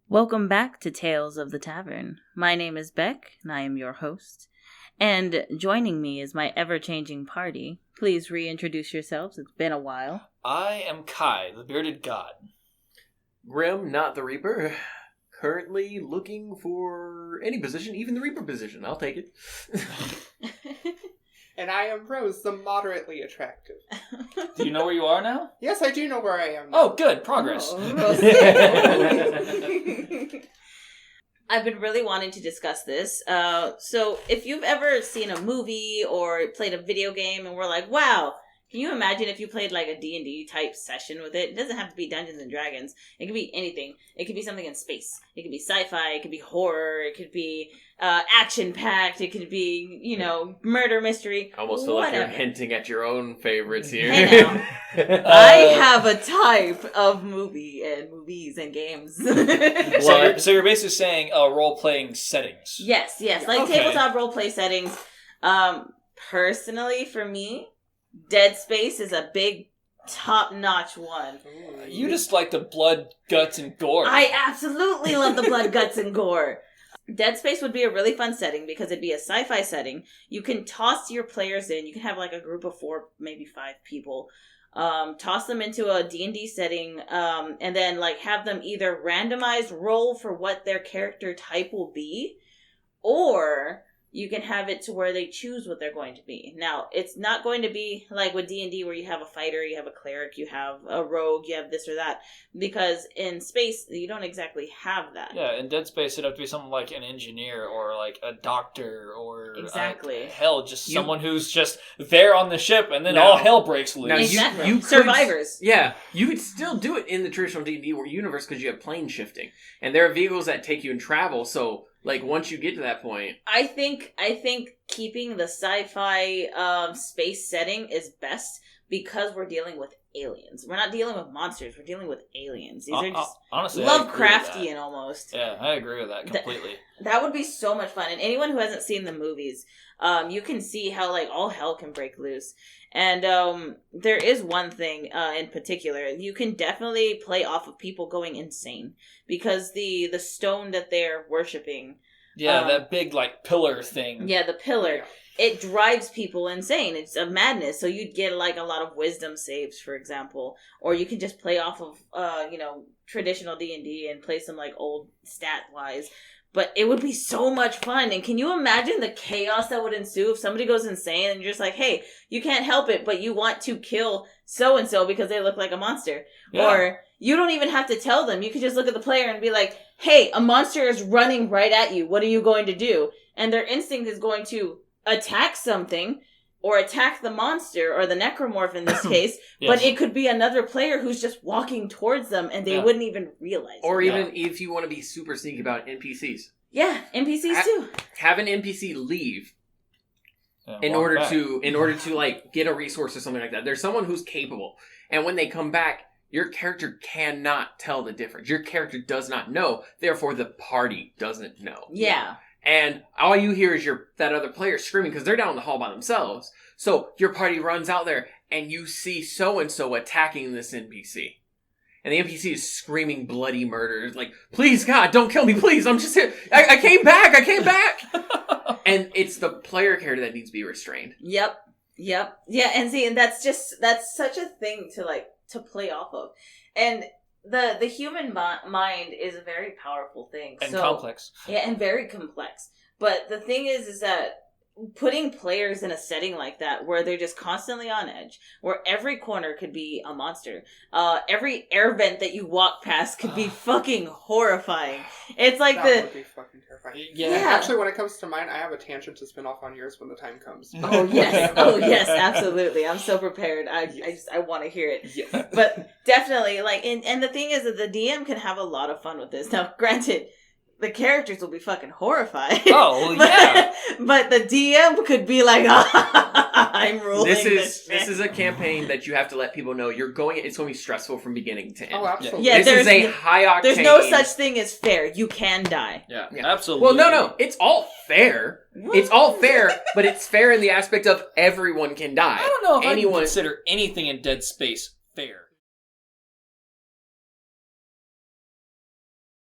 Welcome back to Tales of the Tavern. My name is Beck, and I am your host. And joining me is my ever-changing party. Please reintroduce yourselves. It's been a while. I am Kai, the bearded god. Grim, not the Reaper. Currently looking for any position, even the Reaper position. I'll take it. And I am Rose, the moderately attractive. Do you know where you are now? Yes, I do know where I am now. Oh, good. Progress. I've been really wanting to discuss this. So if you've ever seen a movie or played a video game and we're like, wow, can you imagine if you played like a D&D type session with it? It doesn't have to be Dungeons and Dragons. It could be anything. It could be something in space. It could be sci-fi. It could be horror. It could be action-packed. It could be, murder mystery. Almost feel like you're hinting at your own favorites here. Hey now. I have a type of movies and games. So you're basically saying role-playing settings. Yes. Like tabletop role-play settings. Personally, for me, Dead Space is a big, top-notch one. You just like the blood, guts, and gore. I absolutely love the blood, guts, and gore. Dead Space would be a really fun setting because it'd be a sci-fi setting. You can toss your players in. You can have like a group of 4, maybe 5 people. Toss them into a D&D setting, and then like have them either randomized roll for what their character type will be, or you can have it to where they choose what they're going to be. Now, it's not going to be like with D&D where you have a fighter, you have a cleric, you have a rogue, you have this or that. Because in space, you don't exactly have that. Yeah, in Dead Space, it'd have to be someone like an engineer or like a doctor or... Exactly. Someone who's just there on the ship and then all hell breaks loose. Now, exactly. you Survivors. You could still do it in the traditional D&D universe because you have plane shifting. And there are vehicles that take you and travel, so... Like, once you get to that point... I think keeping the sci-fi space setting is best because we're dealing with aliens. We're not dealing with monsters. We're dealing with aliens. These are just honestly, Lovecraftian almost. Yeah, I agree with that completely. That would be so much fun. And anyone who hasn't seen the movies, you can see how, like, all hell can break loose. And there is one thing in particular. You can definitely play off of people going insane. Because the stone that they're worshipping... Yeah, that big, like, pillar thing. Yeah, the pillar. It drives people insane. It's a madness. So you'd get, like, a lot of wisdom saves, for example. Or you can just play off of, traditional D&D and play some, like, old stat-wise. But it would be so much fun. And can you imagine the chaos that would ensue if somebody goes insane and you're just like, hey, you can't help it, but you want to kill so-and-so because they look like a monster. Yeah. Or you don't even have to tell them. You could just look at the player and be like, hey, a monster is running right at you. What are you going to do? And their instinct is going to attack something or attack the monster or the necromorph in this case. Yes. But it could be another player who's just walking towards them and they wouldn't even realize or even if you want to be super sneaky about NPCs. Yeah, NPCs too. Have an NPC leave in order to like get a resource or something like that. There's someone who's capable. And when they come back, your character cannot tell the difference. Your character does not know. Therefore, the party doesn't know. Yeah. And all you hear is that other player screaming because they're down the hall by themselves. So your party runs out there and you see so-and-so attacking this NPC. And the NPC is screaming bloody murder. Like, please, God, don't kill me, please. I'm just here. I came back. And it's the player character that needs to be restrained. Yep. Yeah, and see, and that's such a thing to play off of. And the human mind is a very powerful thing. And complex. Yeah, and very complex. But the thing is that putting players in a setting like that where they're just constantly on edge, where every corner could be a monster, every air vent that you walk past could be fucking horrifying. It's like that would be fucking terrifying. Yeah. Actually, when it comes to mine, I have a tangent to spin off on yours when the time comes. Oh yes, absolutely. I'm so prepared. I want to hear it. Yes. But definitely, like, and the thing is that the DM can have a lot of fun with this. Now, granted, the characters will be fucking horrified. Oh, yeah. But the DM could be like, I'm ruling this is a campaign that you have to let people know it's going to be stressful from beginning to end. Oh, absolutely. Yeah, this is a high octane. There's no such thing as fair. You can die. Yeah. Absolutely. Well, no. It's all fair. What? It's all fair, but it's fair in the aspect of everyone can die. I don't know if I can consider anything in Dead Space fair.